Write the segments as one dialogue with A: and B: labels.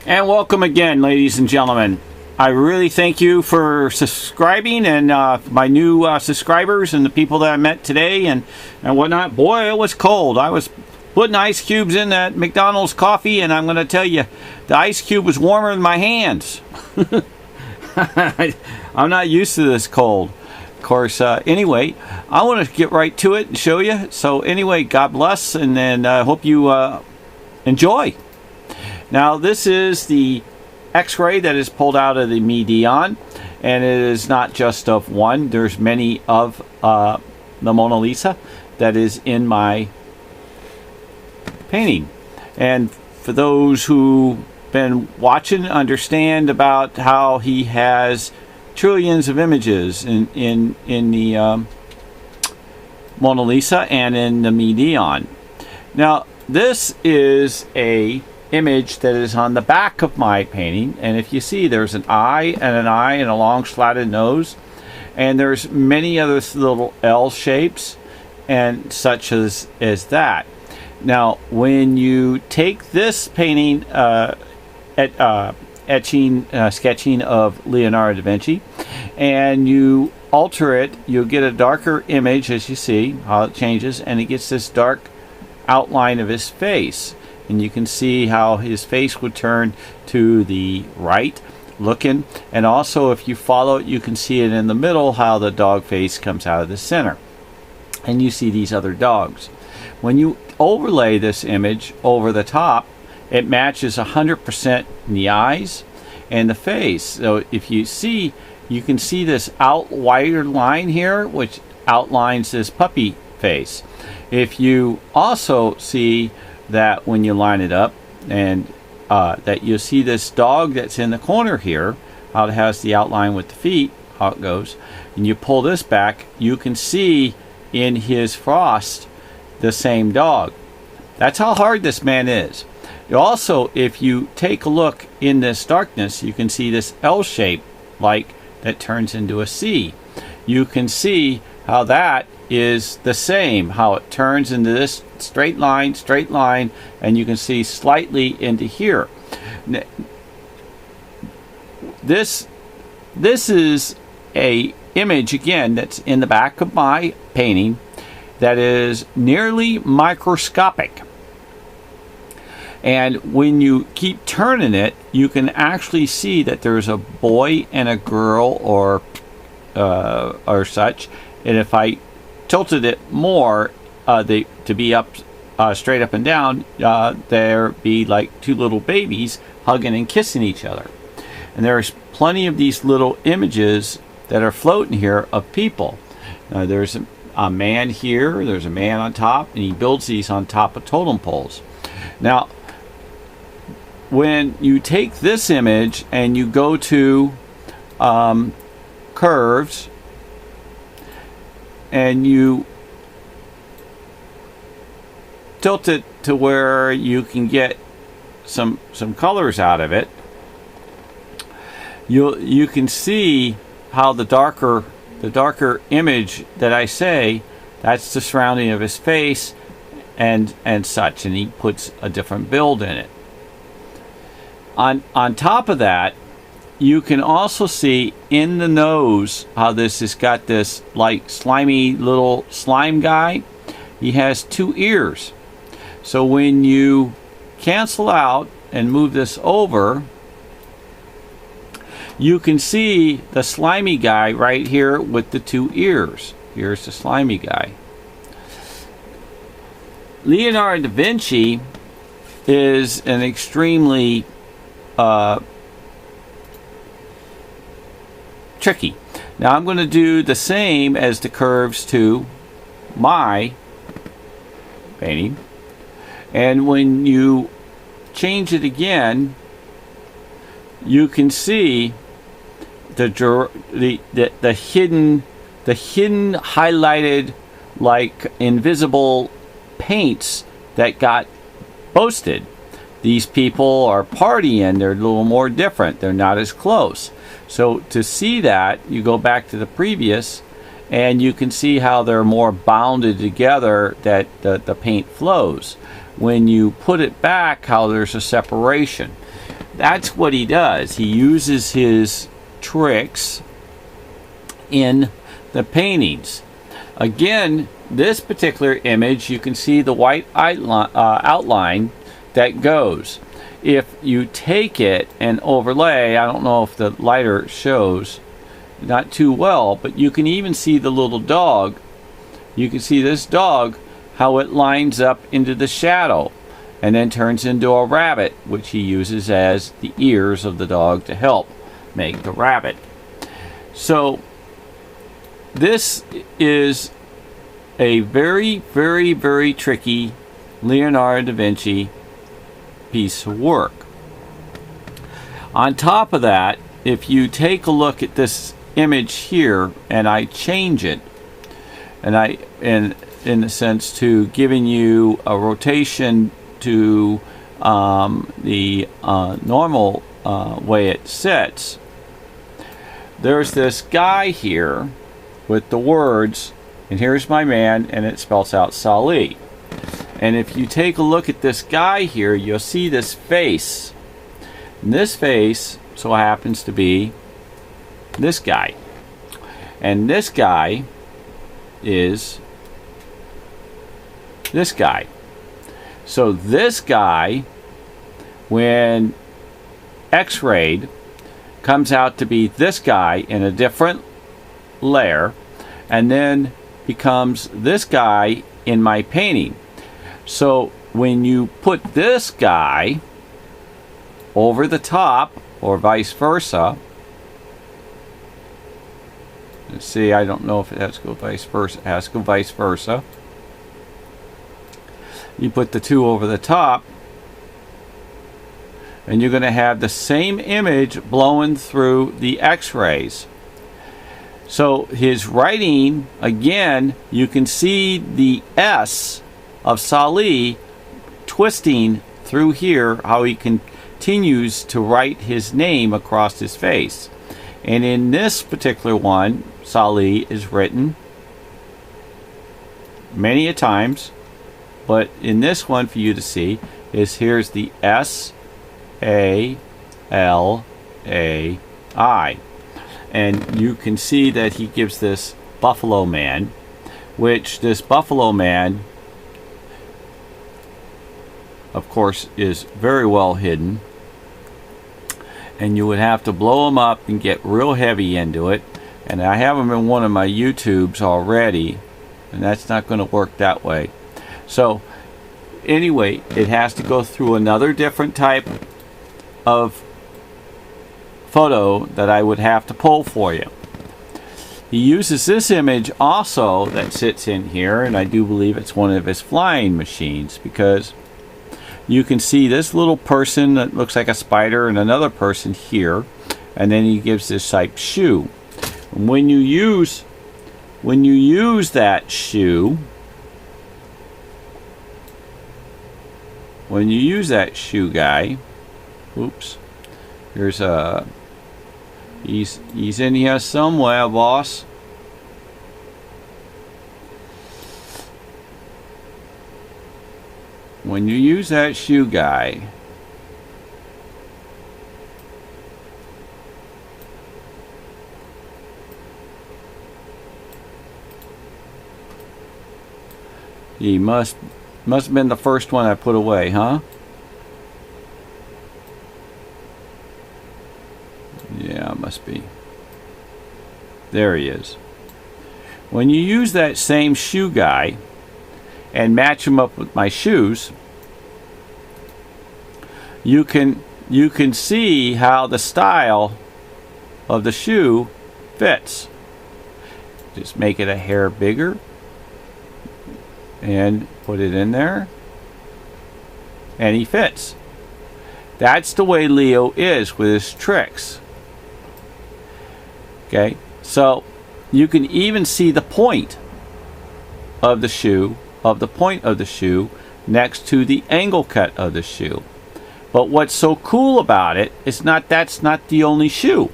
A: And welcome again, ladies and gentlemen. I really thank you for subscribing, and my new subscribers and the people that I met today and whatnot. Boy, it was cold. I was putting ice cubes in that McDonald's coffee, and I'm going to tell you, the ice cube was warmer than my hands. I'm not used to this cold. Of course, anyway, I want to get right to it and show you. So anyway, God bless, and then I hope you enjoy. Now, this is the X-ray that is pulled out of the median, and it is not just of one. There's many of the Mona Lisa that is in my painting. And for those who've been watching, understand about how he has trillions of images in the Mona Lisa and in the median. Now, this is a image that is on the back of my painting, and if you see, there's an eye and a long slatted nose, and there's many other little L shapes and such as that. Now, when you take this painting, sketching of Leonardo da Vinci, and you alter it, you'll get a darker image, as you see how it changes, and it gets this dark outline of his face. And you can see how his face would turn to the right looking, and also if you follow it, you can see it in the middle, how the dog face comes out of the center, and you see these other dogs. When you overlay this image over the top, it matches 100% in the eyes and the face. So if you see, you can see this wider line here, which outlines this puppy face. If you also see that when you line it up, and that you'll see this dog that's in the corner here, how it has the outline with the feet, how it goes, and you pull this back, you can see in his frost the same dog. That's how hard this man is. Also, if you take a look in this darkness, you can see this L shape like that turns into a C. You can see how that is the same, how it turns into this straight line, and you can see slightly into here. This is a image, again, that's in the back of my painting that is nearly microscopic. And when you keep turning it, you can actually see that there's a boy and a girl or such. And if I tilted it more to be up straight up and down, there be like two little babies hugging and kissing each other. And there's plenty of these little images that are floating here of people. There's a man here, there's a man on top, and he builds these on top of totem poles. Now, when you take this image and you go to curves, and you tilt it to where you can get some colors out of it, you can see how the darker image that I say, that's the surrounding of his face and such, and he puts a different build in it. On top of that, you can also see in the nose how this has got this like slimy little slime guy. He has two ears. So when you cancel out and move this over, you can see the slimy guy right here with the two ears. Here's the slimy guy. Leonardo da Vinci is an extremely tricky. Now I'm going to do the same as the curves to my painting, and when you change it again, you can see the hidden highlighted like invisible paints that got posted. These people are partying, they're a little more different, they're not as close. So to see that, you go back to the previous, and you can see how they're more bounded together, that the paint flows. When you put it back, how there's a separation. that's what he does. He uses his tricks in the paintings. Again, this particular image, you can see the white outline that goes. If you take it and overlay, I don't know if the lighter shows, not too well, but you can even see the little dog. You can see this dog, how it lines up into the shadow and then turns into a rabbit, which he uses as the ears of the dog to help make the rabbit. So this is a very, very, very tricky Leonardo da Vinci piece of work. On top of that, if you take a look at this image here and I change it, and in the sense to giving you a rotation to the normal way it sits, there's this guy here with the words, and here's my man, and it spells out Sali. And if you take a look at this guy here, you'll see this face. And this face so happens to be this guy. And this guy is this guy. So this guy, when X-rayed, comes out to be this guy in a different layer, and then becomes this guy in my painting. So when you put this guy over the top, or vice versa, let's see, I don't know if it has to go vice versa. It has to go vice versa. You put the two over the top, and you're going to have the same image blowing through the X-rays. So his writing, again, you can see the S of Sali twisting through here, how he continues to write his name across his face. And in this particular one, Sali is written many a times, but in this one for you to see is here's the S-A-L-A-I. And you can see that he gives this Buffalo Man, which this Buffalo Man, of course, is very well hidden. And you would have to blow them up and get real heavy into it. And I have them in one of my YouTubes already, and that's not going to work that way. So anyway, it has to go through another different type of photo that I would have to pull for you. He uses this image also that sits in here, and I do believe it's one of his flying machines, because you can see this little person that looks like a spider and another person here, and then he gives this type shoe. And when you use that shoe, guy, oops, here's a, he's in here somewhere, boss. When you use that shoe guy, he must have been the first one I put away, huh? Yeah, must be. There he is. When you use that same shoe guy and match him up with my shoes, you can see how the style of the shoe fits. Just make it a hair bigger and put it in there, and he fits. That's the way Leo is with his tricks. Okay, so you can even see the point of the shoe, next to the angle cut of the shoe. But what's so cool about it is that's not the only shoe.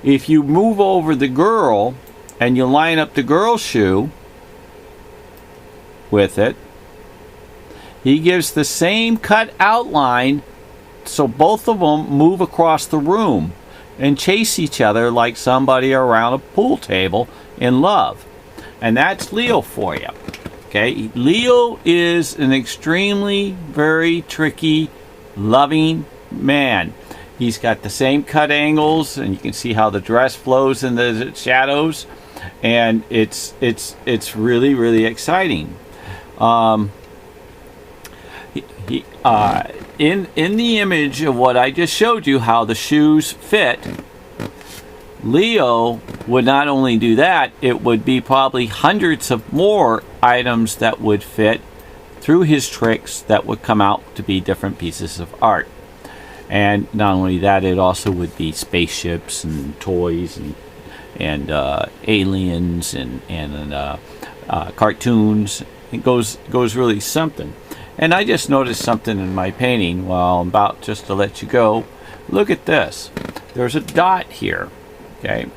A: If you move over the girl and you line up the girl's shoe with it, he gives the same cut outline so both of them move across the room and chase each other like somebody around a pool table in love. And that's Leo for you. Okay, Leo is an extremely very tricky, loving man. He's got the same cut angles, and you can see how the dress flows in the shadows, and it's really, really exciting. In the image of what I just showed you, how the shoes fit, Leo would not only do that, it would be probably hundreds of more items that would fit through his tricks that would come out to be different pieces of art. And not only that, it also would be spaceships and toys and aliens and cartoons. It goes really something. And I just noticed something in my painting while I'm about just to let you go. Look at this. There's a dot here. Okay,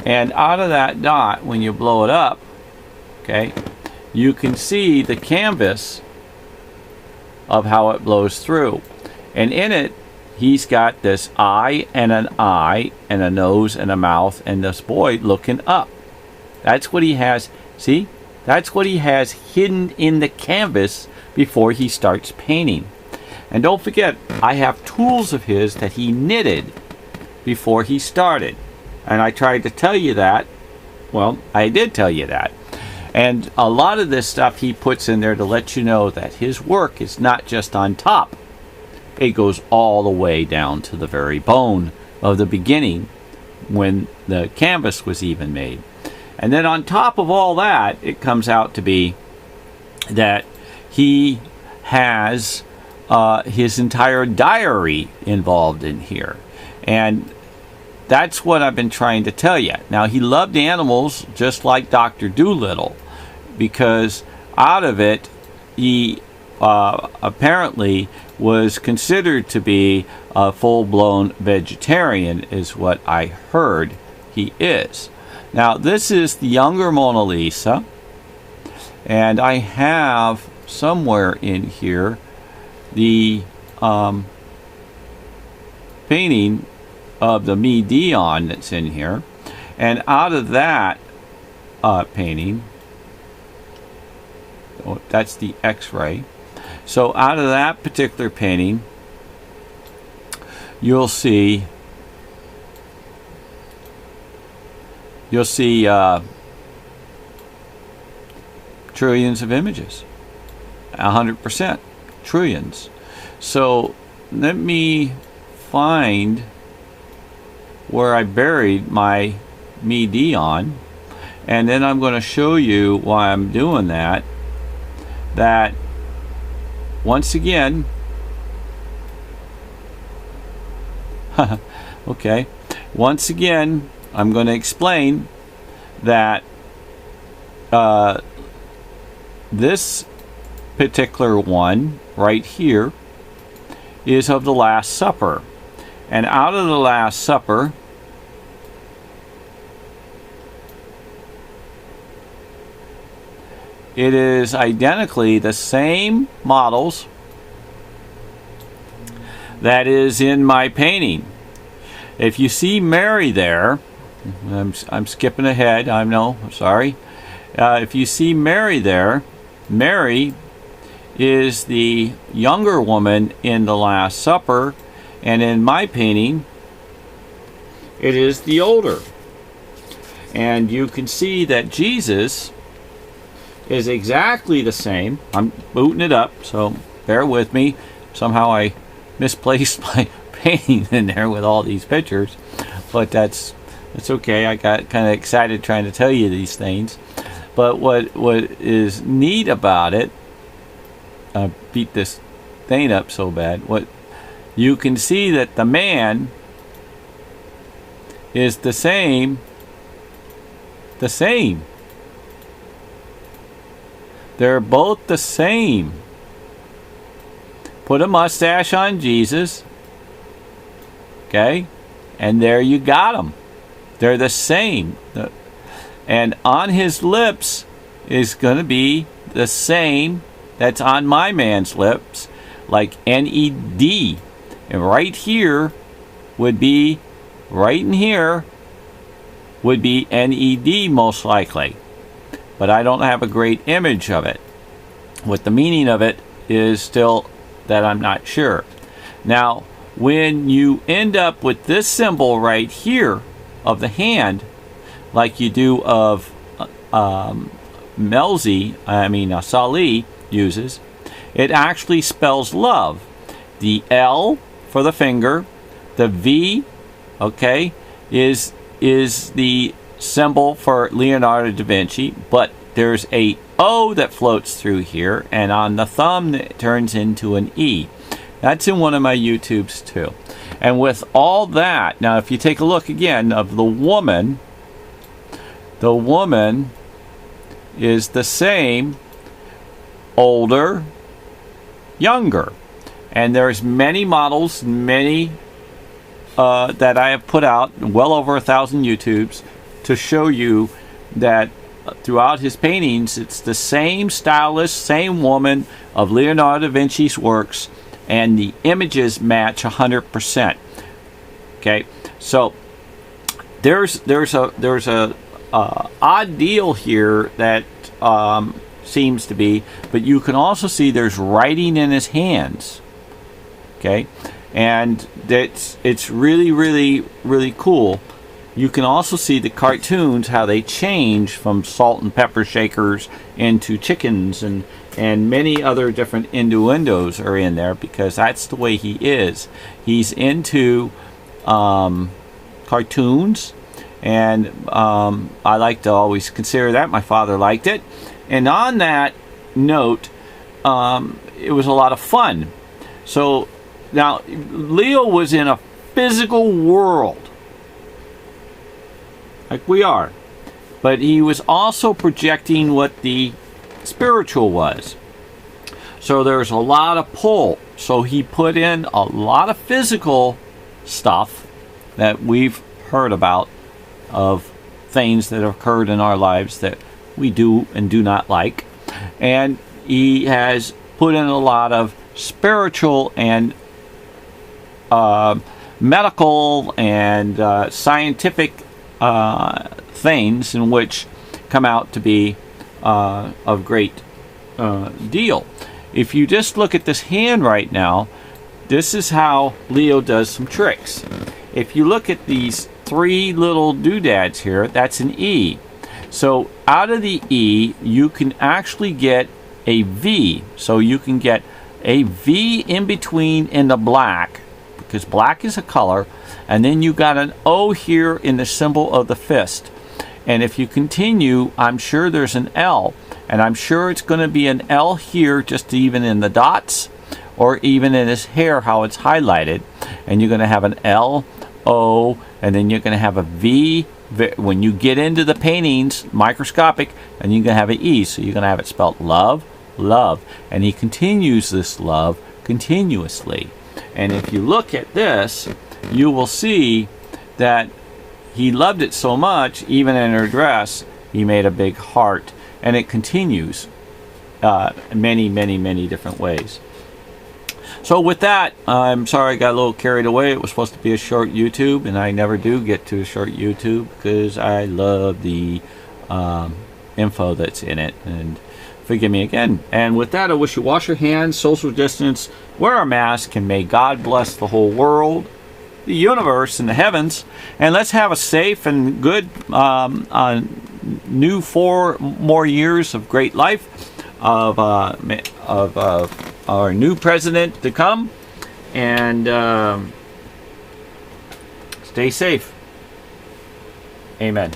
A: and out of that dot, when you blow it up, okay, you can see the canvas of how it blows through. And in it, he's got this eye and a nose and a mouth, and this boy looking up. That's what he has. See, that's what he has hidden in the canvas before he starts painting. And don't forget, I have tools of his that he knitted before he started. And I tried to tell you that. Well, I did tell you that. And a lot of this stuff he puts in there to let you know that his work is not just on top. It goes all the way down to the very bone of the beginning when the canvas was even made. And then on top of all that, it comes out to be that he has his entire diary involved in here. And that's what I've been trying to tell you. Now, he loved animals just like Dr. Dolittle, because out of it, he apparently was considered to be a full-blown vegetarian, is what I heard he is. Now, this is the younger Mona Lisa, and I have somewhere in here the painting of the Midion that's in here, and out of that painting, that's the X-ray. So out of that particular painting, you'll see trillions of images, 100%, trillions. So let me find where I buried my Midion, and then I'm going to show you why I'm doing that. That once again, okay, once again, I'm going to explain that this particular one right here is of the Last Supper. And out of the Last Supper, it is identically the same models that is in my painting. If you see Mary there, I'm skipping ahead, I know, I'm sorry. If you see Mary there, Mary is the younger woman in the Last Supper, and in my painting, it is the older. And you can see that Jesus is exactly the same. I'm booting it up, so bear with me. Somehow I misplaced my painting in there with all these pictures, but that's okay. I got kind of excited trying to tell you these things. But what is neat about it, I beat this thing up so bad. What you can see that the man is the same. They're both the same. Put a mustache on Jesus, okay, and there you got them. They're the same. And on his lips is going to be the same that's on my man's lips, like NED. And right here would be, right in here, would be NED most likely. But I don't have a great image of it. What the meaning of it is still that I'm not sure. Now, when you end up with this symbol right here of the hand, like you do of Salih uses, it actually spells love. The L for the finger, the V, okay, is the symbol for Leonardo da Vinci, but there's a O that floats through here, and on the thumb it turns into an E. That's in one of my YouTubes too. And with all that, now if you take a look again of the woman is the same, older, younger. And there's many models, many that I have put out, well over 1,000 YouTubes, to show you that throughout his paintings, it's the same stylist, same woman of Leonardo da Vinci's works, and the images match 100%. Okay, so there's a odd deal here that seems to be, but you can also see there's writing in his hands. Okay, and it's really, really, really cool. You can also see the cartoons, how they change from salt and pepper shakers into chickens, and many other different innuendos are in there, because that's the way he is. He's into cartoons, and I like to always consider that. My father liked it. And on that note, it was a lot of fun. So now, Leo was in a physical world, like we are, but he was also projecting what the spiritual was. So there's a lot of pull. So he put in a lot of physical stuff that we've heard about, of things that have occurred in our lives that we do and do not like. And he has put in a lot of spiritual and medical and scientific things, in which come out to be of great deal. If you just look at this hand right now, this is how Leo does some tricks. If you look at these three little doodads here, that's an E. So out of the E, you can actually get a V. So you can get a V in between in the black, because black is a color, and then you got an O here in the symbol of the fist. And if you continue, I'm sure there's an L, and I'm sure it's going to be an L here, just even in the dots, or even in his hair, how it's highlighted. And you're going to have an L, O, and then you're going to have a V when you get into the paintings, microscopic, and you're going to have an E. So you're going to have it spelled love, love. And he continues this love continuously. And if you look at this, you will see that he loved it so much, even in her dress, he made a big heart. And it continues many, many, many different ways. So with that, I'm sorry I got a little carried away. It was supposed to be a short YouTube, and I never do get to a short YouTube because I love the info that's in it. And forgive me again. And with that, I wish you wash your hands, social distance, wear a mask, and may God bless the whole world, the universe, and the heavens. And let's have a safe and good new 4 more years of great life of our new president to come. And stay safe. Amen.